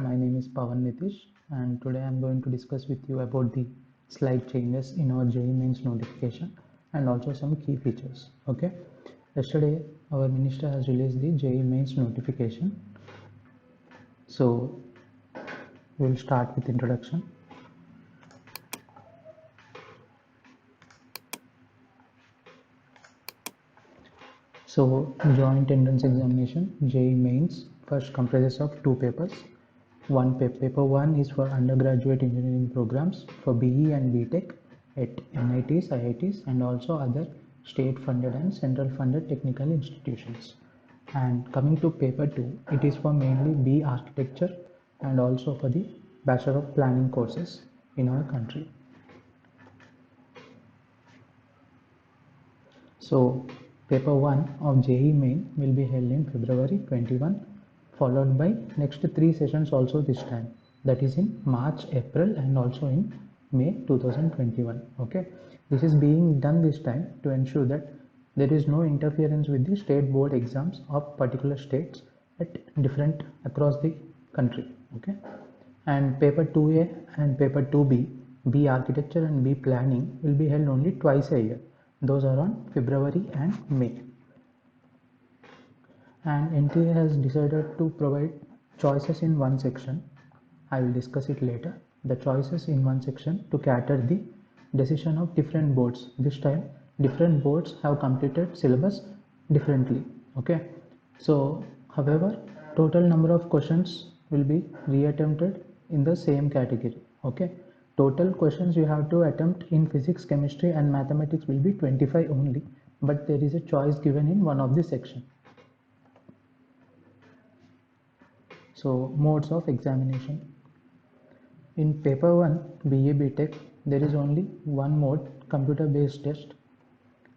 my name is Pawan Nitish, and today I'm going to discuss with you about the slight changes in our JEE Mains notification and also some key features. Okay, yesterday our minister has released the JEE Mains notification. So we'll start with introduction. So joint entrance examination JEE Mains first comprises of two papers. Paper 1 is for undergraduate engineering programs for BE and BTech at NITs, IITs and also other state funded and central funded technical institutions. And coming to paper 2, it is for mainly B architecture and also for the Bachelor of Planning courses in our country. So paper 1 of JEE Main will be held in February 21, followed by next 3 sessions also this time, that is in March, April and also in May 2021. Okay, this is being done this time to ensure that there is no interference with the state board exams of particular states at different across the country. Okay, and paper 2A and paper 2B, B architecture and B planning will be held only twice a year. Those are on February and May. And NTA has decided to provide choices in one section. I will discuss it later. The choices in one section to cater the decision of different boards. This time different boards have completed syllabus differently. Okay, so however total number of questions will be reattempted in the same category. Okay, total questions you have to attempt in physics, chemistry and mathematics will be 25 only, but there is a choice given in one of the section. So modes of examination. In paper 1 BA BTech there is only one mode, computer based test,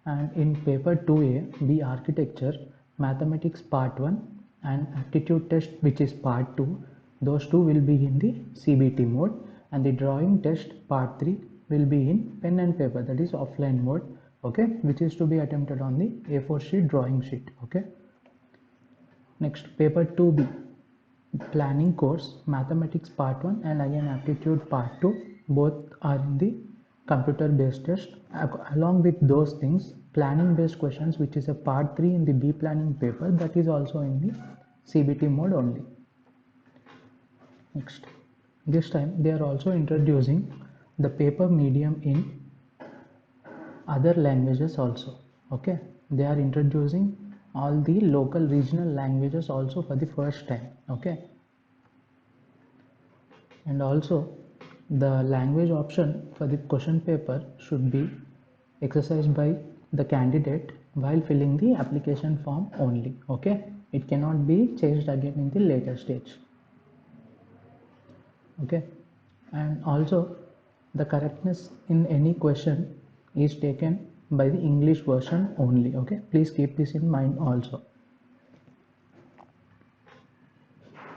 and in paper 2A B architecture, mathematics part 1 and aptitude test which is part 2, those two will be in the CBT mode, and the drawing test part 3 will be in pen and paper, that is offline mode. Okay, which is to be attempted on the A4 sheet drawing sheet. Okay, next paper 2B planning course, mathematics part 1 and again aptitude part 2, both are in the computer based test. Along with those things, planning based questions which is a part 3 in the B planning paper, that is also in the CBT mode only. Next, this time they are also introducing the paper medium in other languages also. Okay, they are introducing all the local regional languages also for the first time. Okay, and also the language option for the question paper should be exercised by the candidate while filling the application form only. Okay, it cannot be changed again in the later stage. Okay, and also the correctness in any question is taken by the English version only. Okay, please keep this in mind also.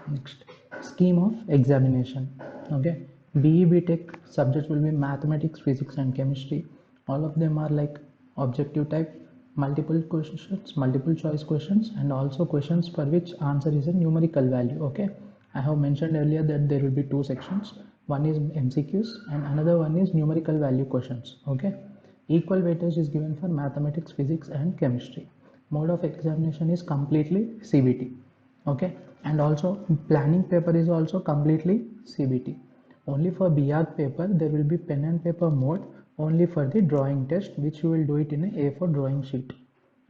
Next, scheme of examination. Okay, BE BTech subjects will be mathematics, physics and chemistry. All of them are like objective type, multiple questions, multiple choice questions, and also questions for which answer is a numerical value. Okay, I have mentioned earlier that there will be two sections. One is MCQs and another one is numerical value questions. Okay, equal weightage is given for mathematics, physics and chemistry. Mode of examination is completely CBT. Okay, and also planning paper is also completely CBT. Only for BArch paper there will be pen and paper mode only for the drawing test, which you will do it in a A4 drawing sheet.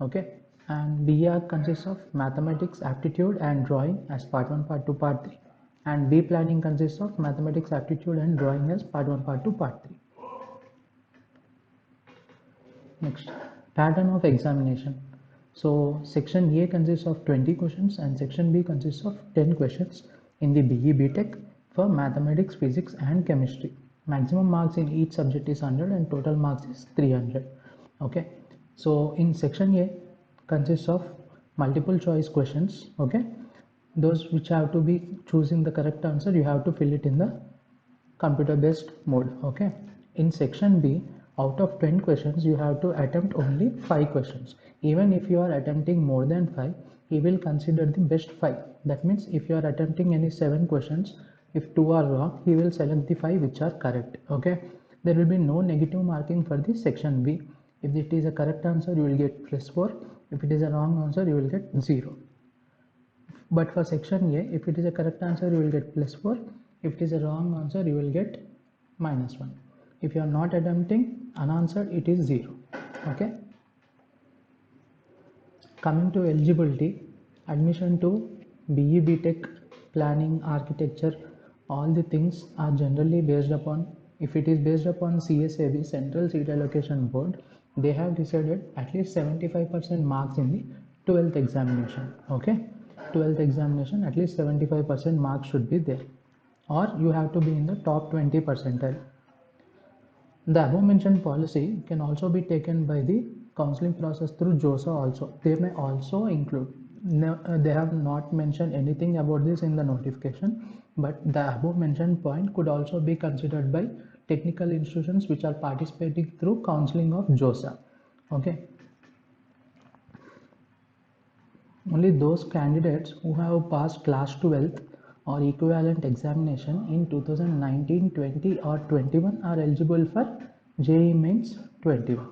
Okay, and BArch consists of mathematics, aptitude and drawing as part 1, part 2, part 3, and B planning consists of mathematics, aptitude and drawing as part 1, part 2, part 3. Next, pattern of examination. So section A consists of 20 questions and section B consists of 10 questions in the BE BTech for mathematics, physics and chemistry. Maximum marks in each subject is 100 and total marks is 300. Okay, so in section A consists of multiple choice questions. Okay, those which have to be choosing the correct answer, you have to fill it in the computer based mode. Okay, in section B, out of 10 questions you have to attempt only 5 questions. Even if you are attempting more than 5, he will consider the best 5. That means if you are attempting any 7 questions, If 2 are wrong, he will select the 5 which are correct. Okay, there will be no negative marking for the section B. If it is a correct answer, you will get +4. If it is a wrong answer, you will get 0. But for section A, if it is a correct answer, you will get +4. If it is a wrong answer, you will get -1. If you are not attempting unanswered, it is 0. Okay. Coming to eligibility, admission to BE BTech, planning, architecture, all the things are generally based upon, if it is based upon CSAB, Central Seat Allocation Board, they have decided at least 75% marks in the 12th examination. Okay, 12th examination, at least 75% marks should be there, or you have to be in the top 20 percentile. The above mentioned policy can also be taken by the counseling process through JOSA also. They may also include, they have not mentioned anything about this in the notification, but the above mentioned point could also be considered by technical institutions which are participating through counseling of JOSA. Okay. Only those candidates who have passed class 12th or equivalent examination in 2019, 20 or 21 are eligible for JEE Mains 21.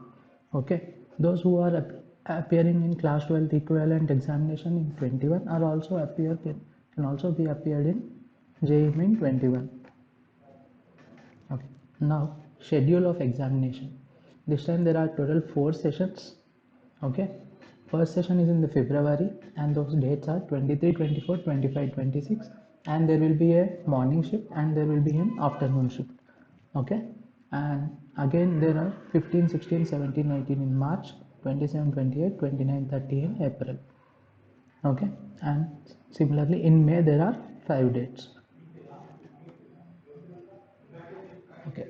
Okay, those who are appearing in class 12th equivalent examination in 21 are also can also be appeared in JEE Main 21. Okay, now schedule of examination. This time there are total 4 sessions. Okay, first session is in the February and those dates are 23, 24, 25, 26, and there will be a morning shift and there will be an afternoon shift. Okay, and again there are 15, 16, 17, 18 in March, 27, 28, 29, 30 in April. Okay, and similarly in May there are 5 dates. Okay,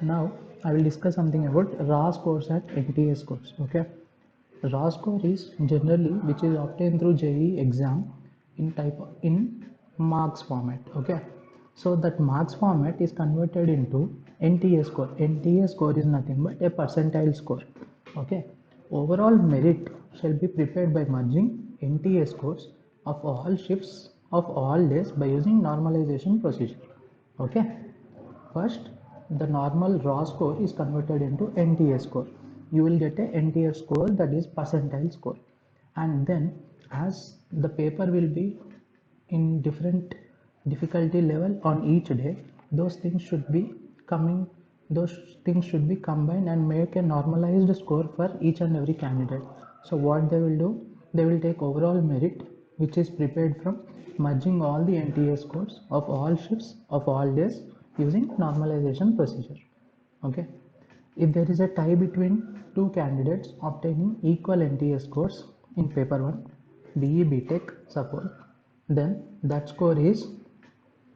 now I will discuss something about raw scores and NTA scores. Okay, raw score is generally which is obtained through JEE exam in marks format. Okay, so that marks format is converted into NTA score. NTA score is nothing but a percentile score. Okay, overall merit shall be prepared by merging NTA scores of all shifts of all days by using normalization procedure. Okay, first the normal raw score is converted into NTA score. You will get a NTA score, that is percentile score, and then as the paper will be in different difficulty level on each day, those things should be combined and make a normalized score for each and every candidate. So what they will do, they will take overall merit which is prepared from merging all the NTA scores of all shifts of all days using normalization procedure. Okay, if there is a tie between two candidates obtaining equal NTA scores in paper 1, BE BTech suppose, then that score is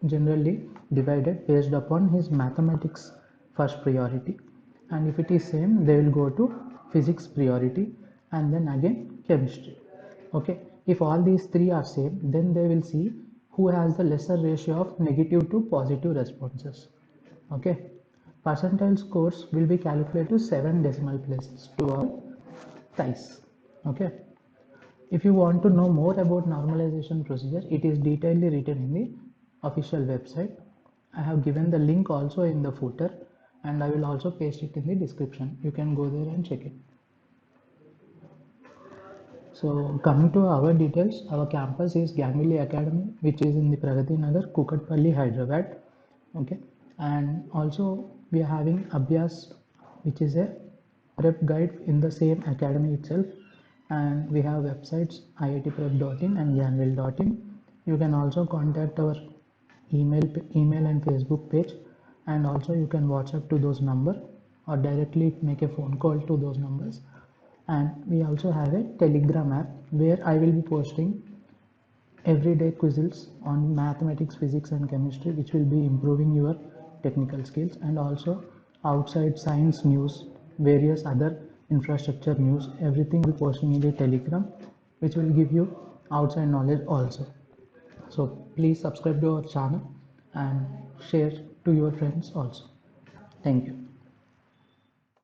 generally divided based upon his mathematics first priority, and if it is same they will go to physics priority and then again chemistry. Okay, if all these 3 are same, then they will see who has the lesser ratio of negative to positive responses. Okay, percentile scores will be calculated to 7 decimal places to all ties. Okay, if you want to know more about normalization procedure, it is detailedly written in the official website. I have given the link also in the footer and I will also paste it in the description. You can go there and check it. So coming to our details, our campus is Ganguly Academy, which is in the Pragati Nagar, Kukatpalli, Hyderabad. Okay, and also we are having Abhyas, which is a prep guide in the same academy itself, and we have websites iitprep.in and yanville.in. You can also contact our email and Facebook page, and also you can WhatsApp to those numbers or directly make a phone call to those numbers. And we also have a Telegram app where I will be posting everyday quizzes on mathematics, physics and chemistry, which will be improving your technical skills, and also outside science news, various other infrastructure news, everything we posting in the Telegram, which will give you outside knowledge also. So please subscribe to our channel and share to your friends also. Thank you.